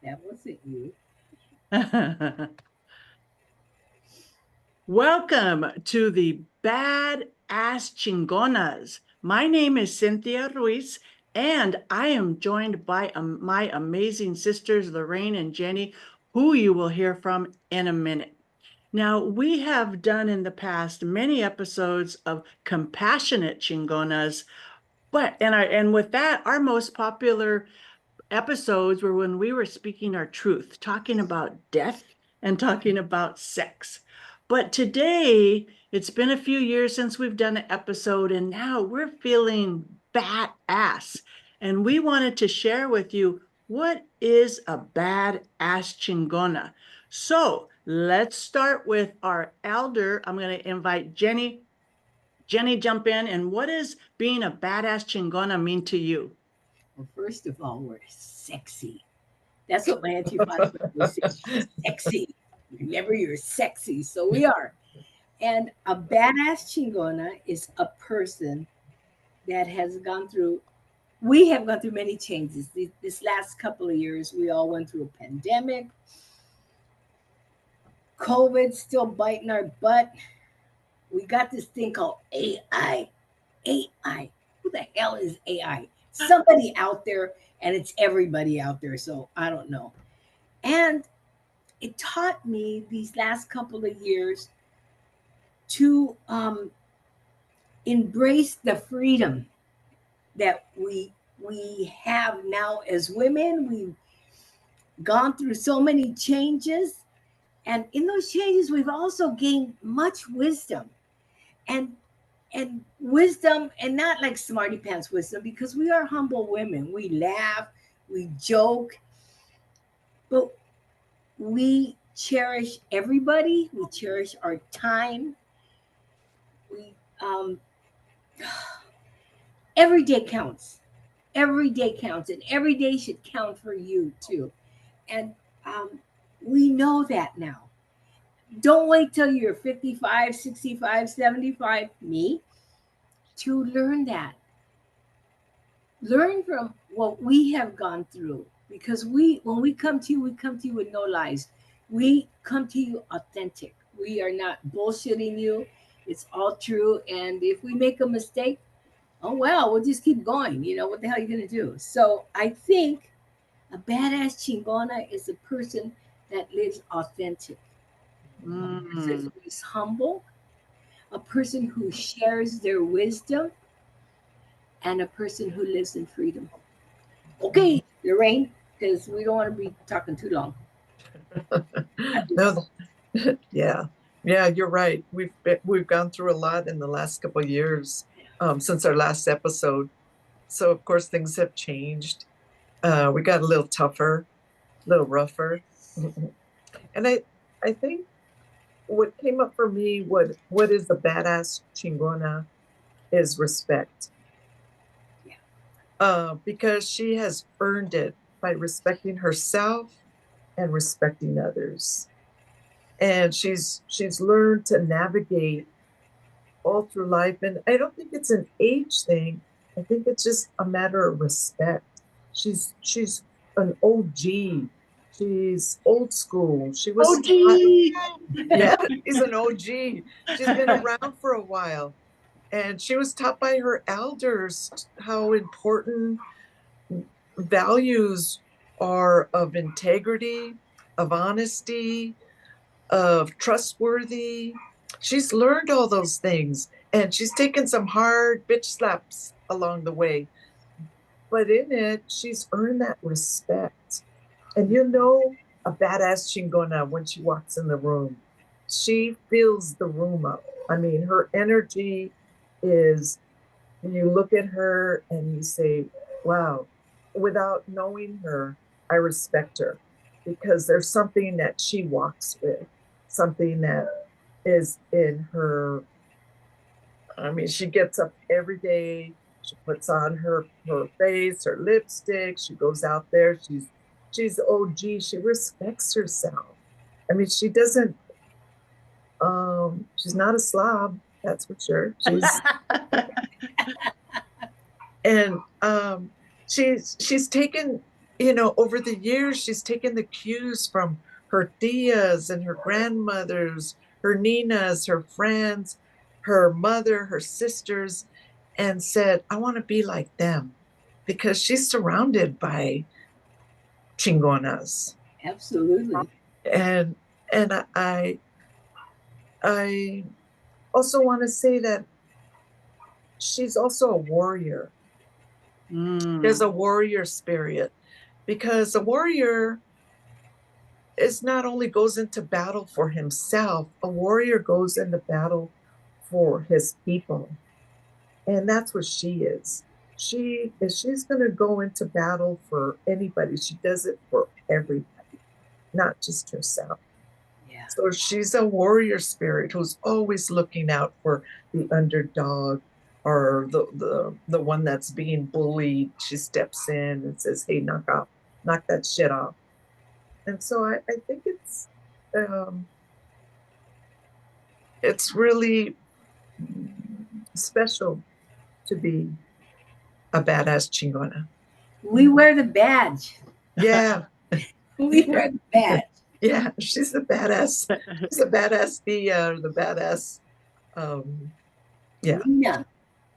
That wasn't you. Welcome to the Bad Ass Chingonas. My name is Cynthia Ruiz, and I am joined by my amazing sisters, Lorraine and Jennie, who you will hear from in a minute. Now, we have done in the past many episodes of compassionate Chingonas, and with that, our most popular episodes were when we were speaking our truth, talking about death and talking about sex. But today, it's been a few years since we've done an episode, and now we're feeling badass. And we wanted to share with you what is a badass chingona. So let's start with our elder. I'm going to invite Jennie. Jennie, jump in. And what does being a badass chingona mean to you? Well, first of all, we're sexy. That's what my anti-father would say. Sexy. Remember, you're sexy. So we are. And a badass chingona is a person that has gone through, we have gone through many changes. This last couple of years, we all went through a pandemic. COVID still biting our butt. We got this thing called AI. AI. Who the hell is AI? Somebody out there, and it's everybody out there. So I don't know. And it taught me these last couple of years to embrace the freedom that we have now as women. We've gone through so many changes, and in those changes, we've also gained much wisdom, and wisdom, and not like smarty pants wisdom, because we are humble women. We laugh, we joke, but we cherish everybody. We cherish our time. We every day counts. Every day counts, and every day should count for you too. And we know that now. Don't wait till you're 55, 65, 75, me, to learn that. Learn from what we have gone through, because when we come to you, we come to you with no lies. We come to you authentic. We are not bullshitting you. It's all true. And if we make a mistake, oh well, we'll just keep going. You know, what the hell are you gonna do? So I think a badass chingona is a person that lives authentic, a person who is humble, a person who shares their wisdom, and a person who lives in freedom. Okay, Lorraine, because we don't want to be talking too long. No, yeah, yeah, you're right. We've gone through a lot in the last couple of years, since our last episode. So of course things have changed. We got a little tougher, a little rougher, and I think what came up for me, what is the badass chingona, is respect. Because she has earned it by respecting herself and respecting others. And she's learned to navigate all through life. And I don't think it's an age thing. I think it's just a matter of respect. She's an OG. She's old school. She was OG. yeah, she's an OG. She's been around for a while. And she was taught by her elders how important values are of integrity, of honesty, of trustworthy. She's learned all those things, and she's taken some hard bitch slaps along the way. But in it, she's earned that respect. And you know, a badass chingona, when she walks in the room, she fills the room up. I mean, her energy is, when you look at her and you say, wow, without knowing her, I respect her, because there's something that she walks with, something that is in her. I mean, she gets up every day, she puts on her face, her lipstick, she goes out there, she's OG, she respects herself. I mean, she doesn't, she's not a slob, that's for sure. And she's taken over the years, she's taken the cues from her tias and her grandmothers, her ninas, her friends, her mother, her sisters, and said, I want to be like them because she's surrounded by chingonas. Absolutely. And and I also want to say that she's also a warrior. There's Mm. a warrior spirit because a warrior is not only goes into battle for himself, a warrior goes into battle for his people. And that's what she is. If she's going to go into battle for anybody, she does it for everybody, not just herself. Yeah. So she's a warrior spirit who's always looking out for the underdog or the one that's being bullied. She steps in and says, "Hey, knock that shit off." And so I think um, it's really special to be a badass chingona. We wear the badge. Yeah, We wear the badge. yeah, she's the badass. She's the badass the badass. Um, yeah, Nina.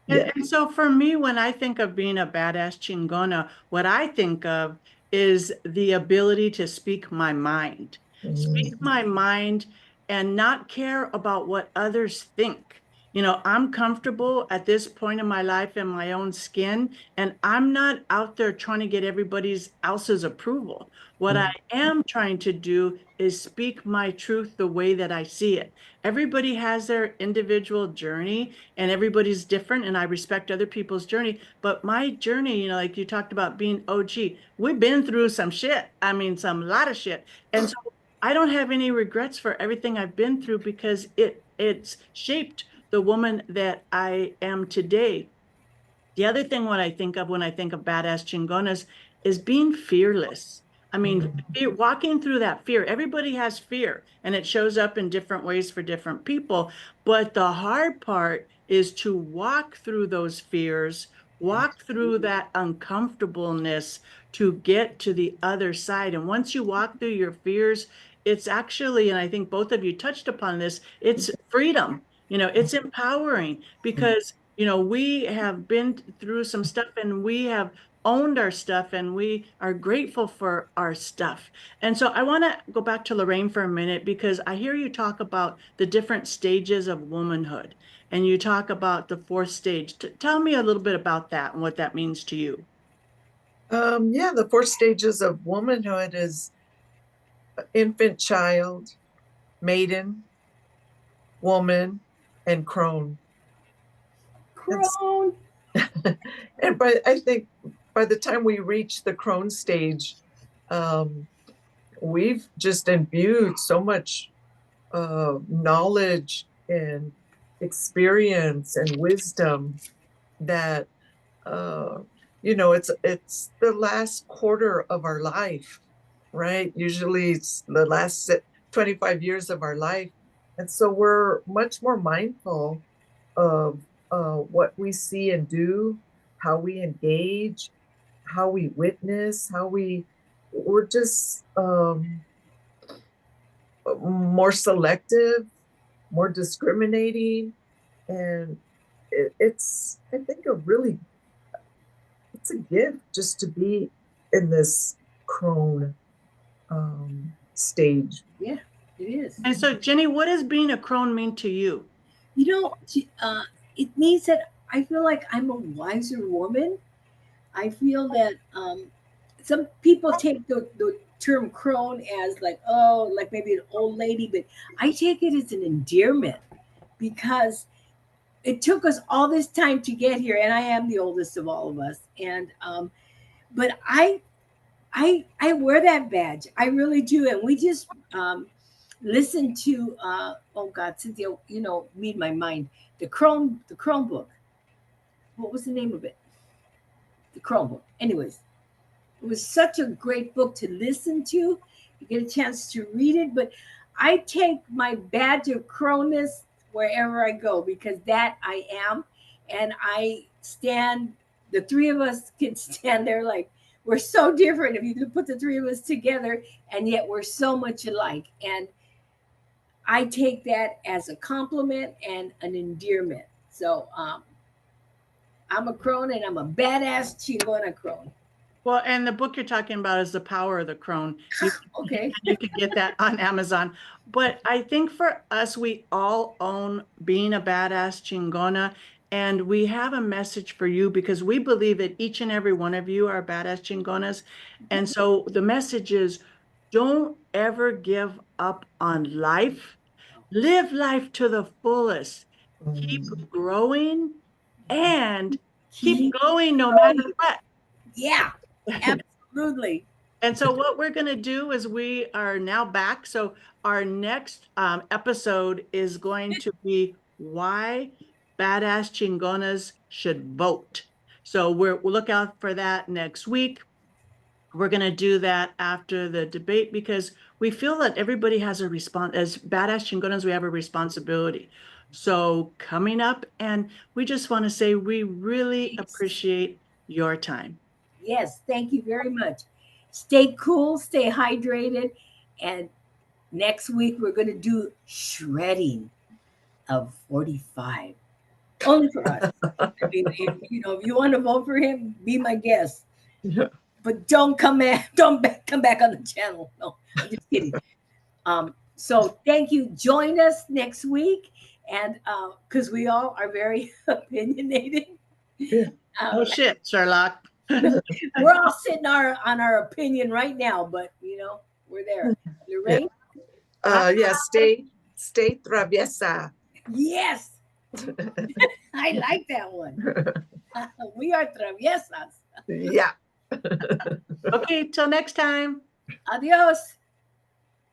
yeah. And so for me, when I think of being a badass chingona, what I think of is the ability to speak my mind, speak Mm, my mind and not care about what others think. I'm comfortable at this point in my life in my own skin, and I'm not out there trying to get everybody's else's approval. What I mm, am trying to do is speak my truth the way that I see it. Everybody has their individual journey and everybody's different, and I respect other people's journey. But my journey, like you talked about being OG, we've been through some shit. I mean, some lot of shit. And so I don't have any regrets for everything I've been through because it's shaped the woman that I am today. The other thing what I think of when I think of badass chingonas is being fearless. I mean, mm, walking through that fear, everybody has fear and it shows up in different ways for different people. But the hard part is to walk through those fears, walk through that uncomfortableness to get to the other side. And once you walk through your fears, it's actually, and I think both of you touched upon this, it's freedom. It's empowering because we have been through some stuff and we have owned our stuff and we are grateful for our stuff. And so I want to go back to Lorraine for a minute because I hear you talk about the different stages of womanhood and you talk about the fourth stage. Tell me a little bit about that and what that means to you. yeah, the four stages of womanhood is infant, child, maiden, woman, and crone. And, Crone. I think by the time we reach the crone stage, um, we've just imbued so much knowledge and experience and wisdom that uh, it's the last quarter of our life, right? Usually it's the last 25 years of our life, and so we're much more mindful of what we see and do, how we engage, how we witness, we're just more selective, more discriminating, and it's I think it's a gift just to be in this crone stage. Yeah, it is. And so, Jenny, what does being a crone mean to you? You know, it means that I feel like I'm a wiser woman. I feel that some people take the term crone as like, oh, like maybe an old lady, but I take it as an endearment because it took us all this time to get here, and I am the oldest of all of us. And but I wear that badge. I really do. And we just listened to oh God, Cynthia, read my mind. The Chromebook. What was the name of it? The Chromebook. Anyways, it was such a great book to listen to. You get a chance to read it, but I take my badge of Cronus wherever I go because that I am, and I stand. The three of us can stand there like we're so different if you put the three of us together, and yet we're so much alike. And I take that as a compliment and an endearment. So I'm a crone, and I'm a badass chingona crone. Well, and the book you're talking about is The Power of the Crone. You, Okay. you could get that on Amazon. But I think for us, we all own being a badass chingona. And we have a message for you because we believe that each and every one of you are badass chingonas. And so the message is don't ever give up on life. Live life to the fullest. Keep Mm. growing and keep Keep going no matter going. what. Yeah, absolutely. And so what we're going to do is we are now back. So our next episode is going to be why badass chingonas should vote. So we'll look out for that next week. We're going to do that after the debate because we feel that everybody has a response. As badass chingonas, we have a responsibility. So coming up, and we just want to say we really appreciate your time. Yes, thank you very much. Stay cool, stay hydrated, and next week we're going to do shredding of 45. Only for us. I mean, if you want to vote for him, be my guest. Yeah. But don't come back on the channel. No, I'm just kidding. So thank you. Join us next week, and because we all are very opinionated. Yeah. Oh shit, Sherlock. We're all sitting on our opinion right now, but we're there. Lorraine? Yeah, stay traviesa. Yes. I like that one. We are traviesas. Yeah. Okay, till next time. Adios.